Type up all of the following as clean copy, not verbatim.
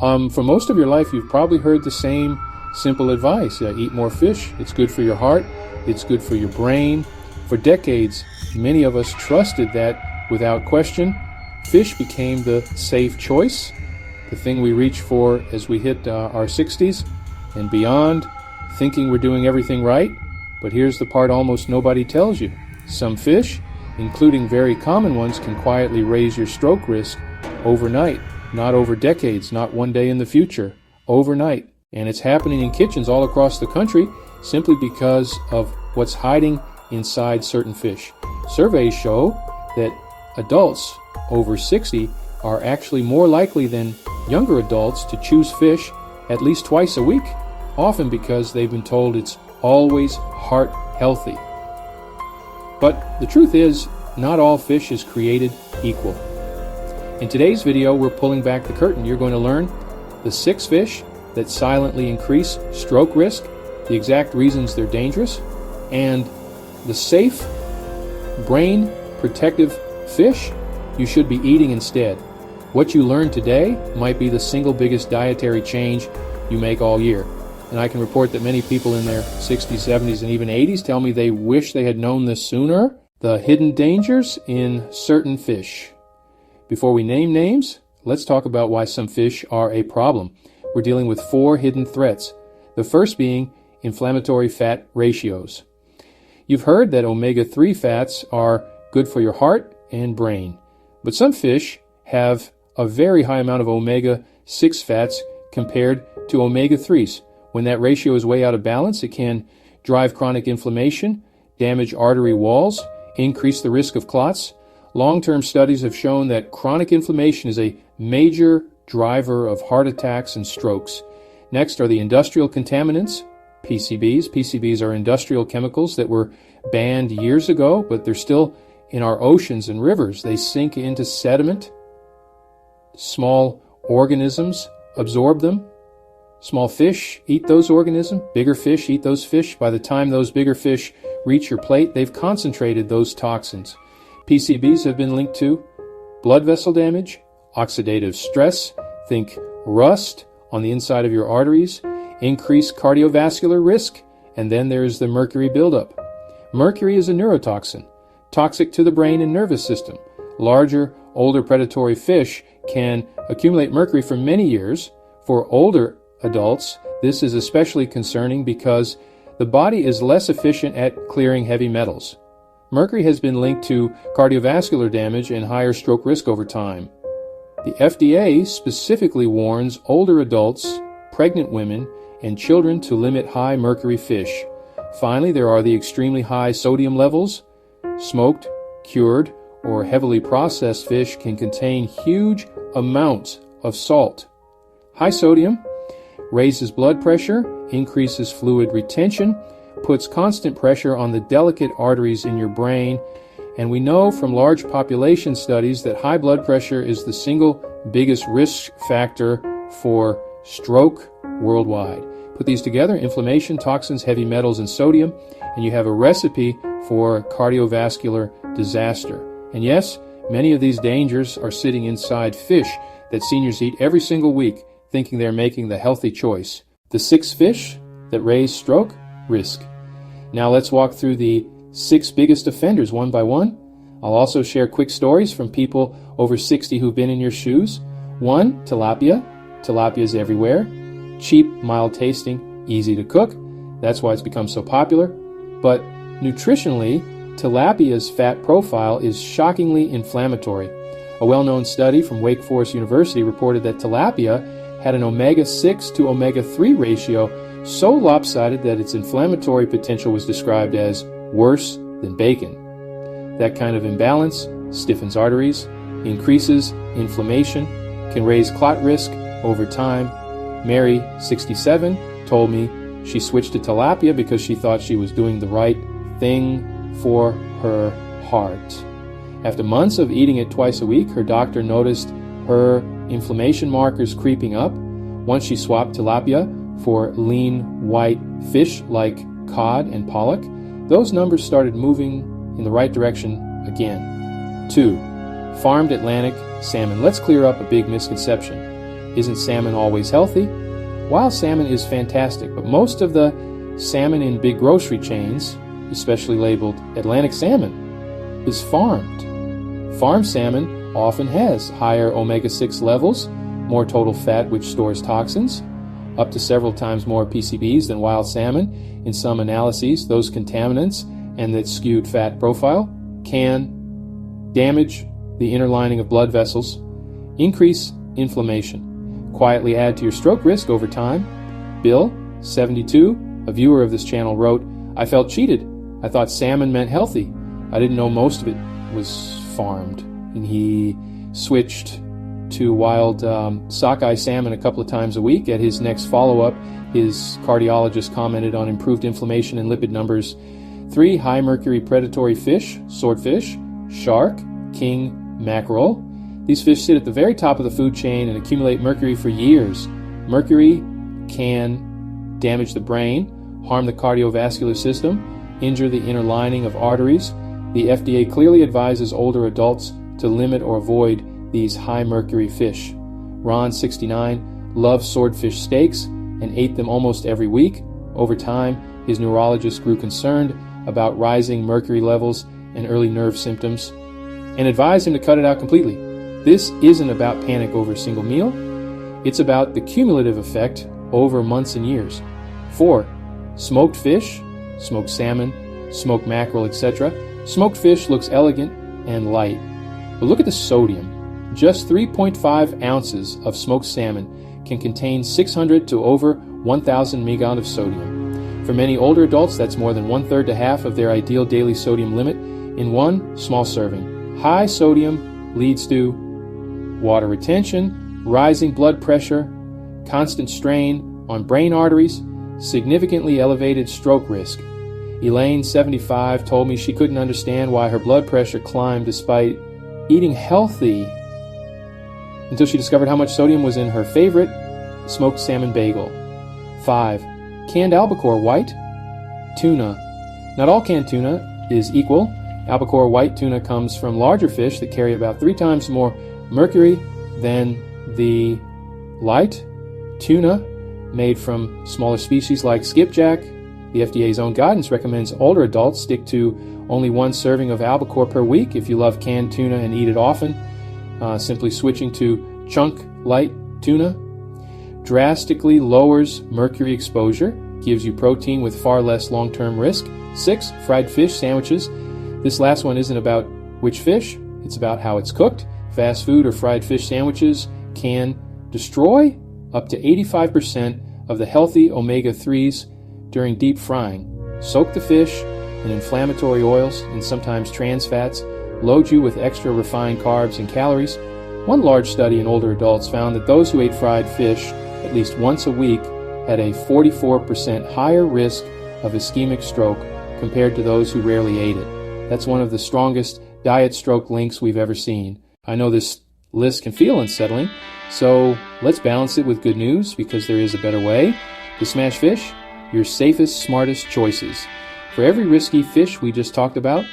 For most of your life, you've probably heard the same simple advice. Eat more fish. It's good for your heart. It's good for your brain. For decades, many of us trusted that without question. Fish became the safe choice, the thing we reach for as we hit our 60s and beyond, thinking we're doing everything right. But here's the part almost nobody tells you. Some fish, including very common ones, can quietly raise your stroke risk overnight, not over decades, not one day in the future, overnight. And it's happening in kitchens all across the country simply because of what's hiding inside certain fish. Surveys show that adults over 60 are actually more likely than younger adults to choose fish at least twice a week, often because they've been told it's always heart healthy. But the truth is, not all fish is created equal. In today's video, we're pulling back the curtain. You're going to learn the 6 fish that silently increase stroke risk, the exact reasons they're dangerous, and the safe, brain protective fish you should be eating instead. What you learn today might be the single biggest dietary change you make all year. And I can report that many people in their 60s, 70s, and even 80s tell me they wish they had known this sooner. The hidden dangers in certain fish. Before we name names, let's talk about why some fish are a problem. We're dealing with 4 hidden threats. The first being inflammatory fat ratios. You've heard that omega-3 fats are good for your heart and brain. But some fish have a very high amount of omega-6 fats compared to omega-3s. When that ratio is way out of balance, it can drive chronic inflammation, damage artery walls, increase the risk of clots. Long-term studies have shown that chronic inflammation is a major driver of heart attacks and strokes. Next are the industrial contaminants, PCBs. PCBs are industrial chemicals that were banned years ago, but they're still in our oceans and rivers. They sink into sediment. Small organisms absorb them. Small fish eat those organisms. Bigger fish eat those fish. By the time those bigger fish reach your plate, they've concentrated those toxins. PCBs have been linked to blood vessel damage, oxidative stress, think rust on the inside of your arteries, increased cardiovascular risk, and then there's the mercury buildup. Mercury is a neurotoxin, toxic to the brain and nervous system. Larger, older predatory fish can accumulate mercury for many years. For older adults, this is especially concerning because the body is less efficient at clearing heavy metals. Mercury has been linked to cardiovascular damage and higher stroke risk over time. The FDA specifically warns older adults, pregnant women, and children to limit high mercury fish. Finally, there are the extremely high sodium levels. Smoked, cured, or heavily processed fish can contain huge amounts of salt. High sodium raises blood pressure, increases fluid retention, puts constant pressure on the delicate arteries in your brain, and we know from large population studies that high blood pressure is the single biggest risk factor for stroke worldwide. Put these together, inflammation, toxins, heavy metals, and sodium, and you have a recipe for cardiovascular disaster. And yes, many of these dangers are sitting inside fish that seniors eat every single week, thinking they're making the healthy choice. The 6 fish that raise stroke risk. Now let's walk through the 6 biggest offenders one by one. I'll also share quick stories from people over 60 who've been in your shoes. 1, tilapia. Tilapia is everywhere. Cheap, mild tasting, easy to cook. That's why it's become so popular. But nutritionally, tilapia's fat profile is shockingly inflammatory. A well-known study from Wake Forest University reported that tilapia had an omega-6 to omega-3 ratio so lopsided that its inflammatory potential was described as worse than bacon. That kind of imbalance stiffens arteries, increases inflammation, can raise clot risk over time. Mary, 67, told me she switched to tilapia because she thought she was doing the right thing for her heart. After months of eating it twice a week, her doctor noticed her inflammation markers creeping up. Once she swapped tilapia for lean white fish like cod and pollock, those numbers started moving in the right direction again. 2. Farmed Atlantic salmon. Let's clear up a big misconception. Isn't salmon always healthy? Wild salmon is fantastic, but most of the salmon in big grocery chains, especially labeled Atlantic salmon, is farmed. Farm salmon often has higher omega-6 levels, more total fat which stores toxins, up to several times more PCBs than wild salmon. In some analyses, those contaminants and that skewed fat profile can damage the inner lining of blood vessels, increase inflammation, quietly add to your stroke risk over time. Bill, 72, a viewer of this channel, wrote, "I felt cheated. I thought salmon meant healthy. I didn't know most of it was farmed." And he switched to wild sockeye salmon a couple of times a week. At his next follow-up, his cardiologist commented on improved inflammation and lipid numbers. 3 high mercury predatory fish: swordfish, shark, king mackerel. These fish sit at the very top of the food chain and accumulate mercury for years. Mercury can damage the brain, harm the cardiovascular system, injure the inner lining of arteries. The FDA clearly advises older adults to limit or avoid these high mercury fish. Ron, 69, loves swordfish steaks and ate them almost every week. Over time, his neurologist grew concerned about rising mercury levels and early nerve symptoms and advised him to cut it out completely. This isn't about panic over a single meal. It's about the cumulative effect over months and years. 4. Smoked fish, smoked salmon, smoked mackerel, etc. Smoked fish looks elegant and light. But look at the sodium. Just 3.5 ounces of smoked salmon can contain 600 to over 1,000 mg of sodium. For many older adults, that's more than 1/3 to half of their ideal daily sodium limit in one small serving. High sodium leads to water retention, rising blood pressure, constant strain on brain arteries, significantly elevated stroke risk. Elaine, 75, told me she couldn't understand why her blood pressure climbed despite eating healthy until she discovered how much sodium was in her favorite smoked salmon bagel. 5. Canned albacore white tuna. Not all canned tuna is equal. Albacore white tuna comes from larger fish that carry about 3 times more mercury than the light tuna made from smaller species like skipjack. The FDA's own guidance recommends older adults stick to only 1 serving of albacore per week. If you love canned tuna and eat it often, simply switching to chunk light tuna drastically lowers mercury exposure, gives you protein with far less long-term risk. 6. Fried fish sandwiches. This last one isn't about which fish, it's about how it's cooked. Fast food or fried fish sandwiches can destroy up to 85% of the healthy omega-3s during deep frying. Soak the fish in inflammatory oils and sometimes trans fats, load you with extra refined carbs and calories. One large study in older adults found that those who ate fried fish at least once a week had a 44% higher risk of ischemic stroke compared to those who rarely ate it. That's one of the strongest diet-stroke links we've ever seen. I know this list can feel unsettling, so let's balance it with good news because there is a better way. To smash fish, your safest, smartest choices. For every risky fish we just talked about,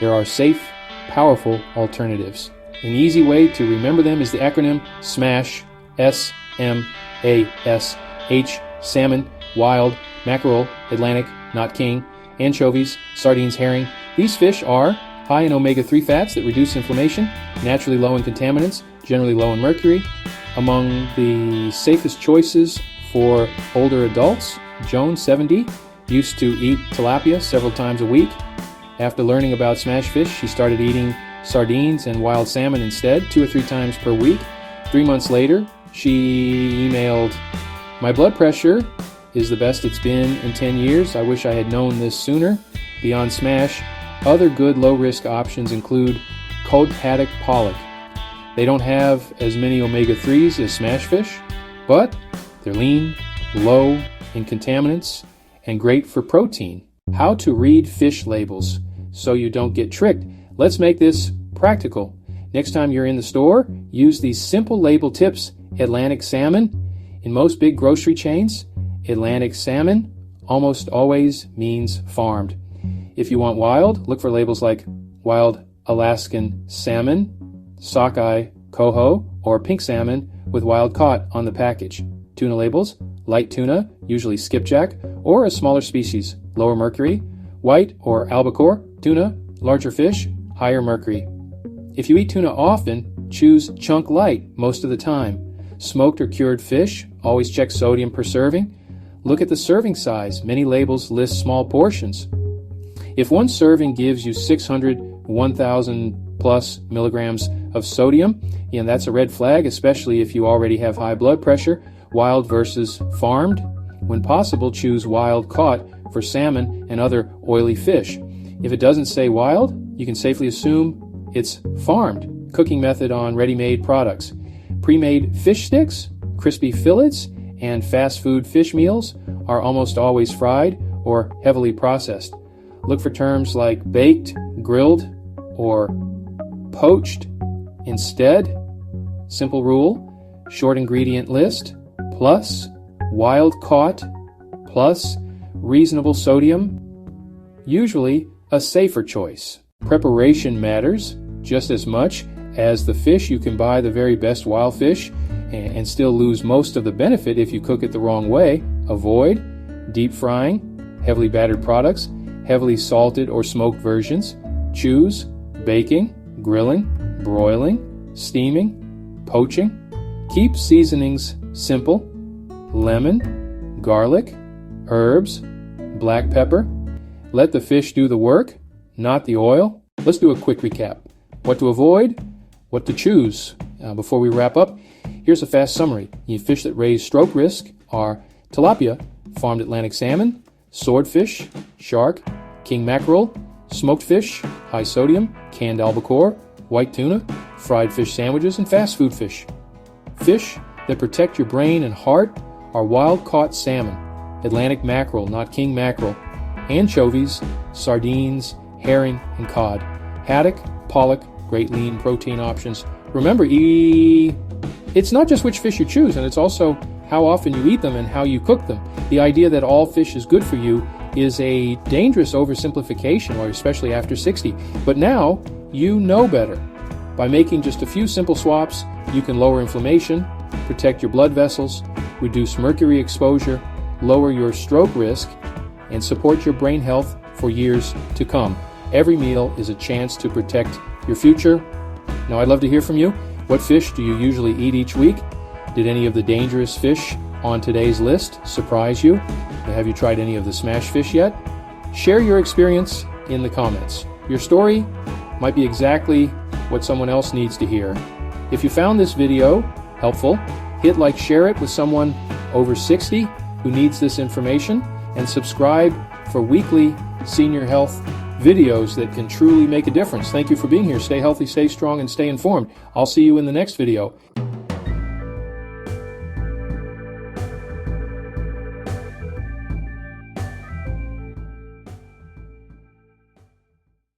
there are safe, powerful alternatives. An easy way to remember them is the acronym SMASH, S-M-A-S-H, salmon, wild, mackerel, Atlantic, not king, anchovies, sardines, herring. These fish are high in omega-3 fats that reduce inflammation, naturally low in contaminants, generally low in mercury. Among the safest choices for older adults, Joan, 70, used to eat tilapia several times a week. After learning about smash fish, she started eating sardines and wild salmon instead, 2 or 3 times per week. 3 months later, she emailed, "My blood pressure is the best it's been in 10 years. I wish I had known this sooner." Beyond smash, other good low-risk options include cod haddock pollock. They don't have as many omega-3s as smash fish, but they're lean, low in contaminants, and great for protein. How to read fish labels so you don't get tricked. Let's make this practical. Next time you're in the store, use these simple label tips. Atlantic salmon. In most big grocery chains, Atlantic salmon almost always means farmed. If you want wild, look for labels like wild Alaskan salmon, sockeye, coho, or pink salmon, with wild caught on the package. Tuna labels: light tuna, usually skipjack, or a smaller species, lower mercury; white or albacore tuna, larger fish, higher mercury. If you eat tuna often, choose chunk light most of the time. Smoked or cured fish, always check sodium per serving. Look at the serving size. Many labels list small portions. If one serving gives you 600, 1,000 plus milligrams of sodium, and that's a red flag, especially if you already have high blood pressure. Wild versus farmed. When possible, choose wild caught for salmon and other oily fish. If it doesn't say wild, you can safely assume it's farmed. Cooking method on ready-made products. Pre-made fish sticks, crispy fillets, and fast food fish meals are almost always fried or heavily processed. Look for terms like baked, grilled, or poached instead. Simple rule: short ingredient list, plus wild caught, plus reasonable sodium. Usually a safer choice. Preparation matters just as much as the fish. You can buy the very best wild fish and still lose most of the benefit if you cook it the wrong way. Avoid deep frying, heavily battered products, heavily salted or smoked versions. Choose baking, grilling, broiling, steaming, poaching. Keep seasonings simple: lemon, garlic, herbs, black pepper. Let the fish do the work, not the oil. Let's do a quick recap. What to avoid, what to choose. Before we wrap up, here's a fast summary. The fish that raise stroke risk are tilapia, farmed Atlantic salmon, swordfish, shark, king mackerel, smoked fish, high sodium, canned albacore, white tuna, fried fish sandwiches, and fast food fish. Fish that protect your brain and heart are wild-caught salmon, Atlantic mackerel, not king mackerel, anchovies, sardines, herring, and cod, haddock, pollock, great lean protein options. Remember, it's not just which fish you choose, and it's also how often you eat them and how you cook them. The idea that all fish is good for you is a dangerous oversimplification, or especially after 60. But now you know better. By making just a few simple swaps, you can lower inflammation, protect your blood vessels, reduce mercury exposure, lower your stroke risk, and support your brain health for years to come. Every meal is a chance to protect your future. Now, I'd love to hear from you. What fish do you usually eat each week? Did any of the dangerous fish on today's list surprise you? Have you tried any of the smash fish yet? Share your experience in the comments. Your story might be exactly what someone else needs to hear. If you found this video helpful, hit like, share it with someone over 60 who needs this information, and subscribe for weekly senior health videos that can truly make a difference. Thank you for being here. Stay healthy, stay strong, and stay informed. I'll see you in the next video.